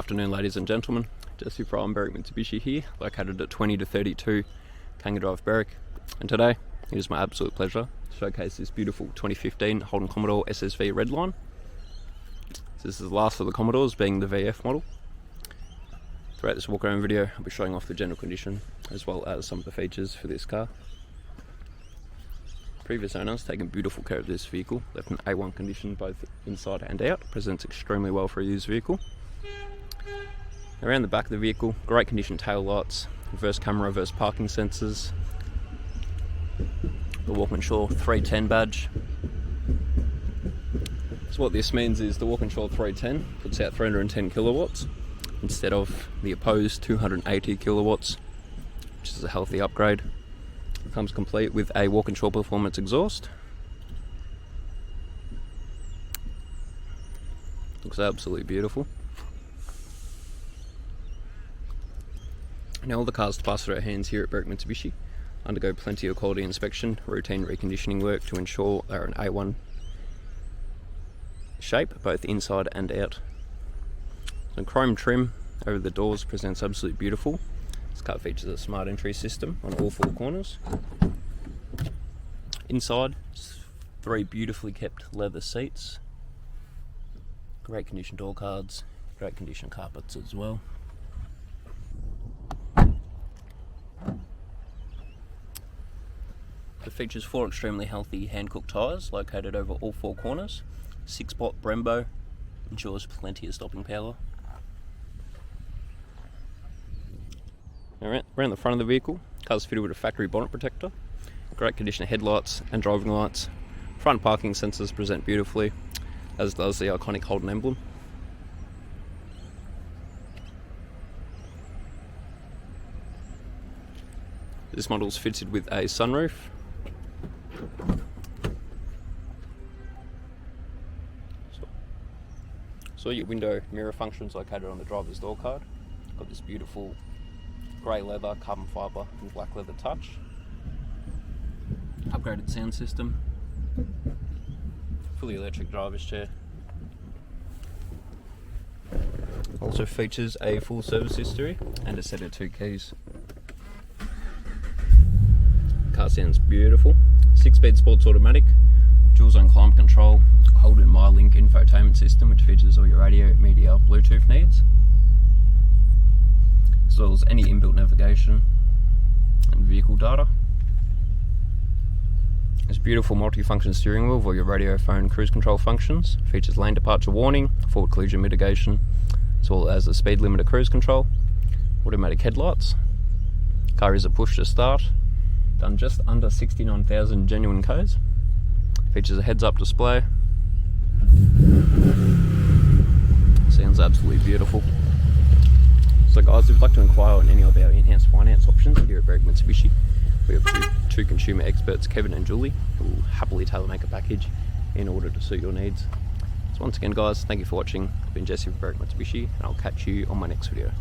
Afternoon, ladies and gentlemen. Jesse from Berwick Mitsubishi here, located at 20-32 Kangan Dr, Berwick. And today, it is my absolute pleasure to showcase this beautiful 2015 Holden Commodore SSV Redline. This is the last of the Commodores, being the VF model. Throughout this walk around video, I'll be showing off the general condition as well as some of the features for this car. Previous owners taken beautiful care of this vehicle, left in A1 condition both inside and out, presents extremely well for a used vehicle. Around the back of the vehicle, great condition tail lights, reverse camera, reverse parking sensors, the Walkinshaw 310 badge. So what this means is the Walkinshaw 310 puts out 310 kilowatts instead of the opposed 280 kilowatts, which is a healthy upgrade. It comes complete with a Walkinshaw Performance exhaust. Looks absolutely beautiful. Now all the cars to pass through our hands here at Berwick Mitsubishi undergo plenty of quality inspection, routine reconditioning work to ensure they're an A1 shape, both inside and out. The chrome trim over the doors presents absolutely beautiful. This car features a smart entry system on all four corners. Inside, 3 beautifully kept leather seats, great condition door cards, great condition carpets as well. It features 4 extremely healthy hand-cooked tyres located over all 4 corners. 6-pot Brembo ensures plenty of stopping power. Around the front of the vehicle, car's fitted with a factory bonnet protector, great condition of headlights and driving lights. Front parking sensors present beautifully, as does the iconic Holden emblem. This model is fitted with a sunroof. So your window mirror functions located on the driver's door card. Got this beautiful grey leather, carbon fibre and black leather touch. Upgraded sound system. Fully electric driver's chair. Also features a full service history and a set of 2 keys. Car sounds beautiful. 6-speed sports automatic, dual zone climate control, Holden MyLink infotainment system which features all your radio, media, Bluetooth needs, as well as any inbuilt navigation and vehicle data. This beautiful multi-function steering wheel for your radio, phone, cruise control functions. Features lane departure warning, forward collision mitigation, as well as a speed limiter cruise control, automatic headlights. Car is a push to start, done just under 69,000 genuine Ks. Features a heads-up display. Sounds absolutely beautiful. So guys, if you'd like to inquire on any of our enhanced finance options here at Berwick Mitsubishi, we have two consumer experts, Kevin and Julie, who will happily tailor make a package in order to suit your needs. So once again guys, thank you for watching. I've been Jesse from Berwick Mitsubishi and I'll catch you on my next video.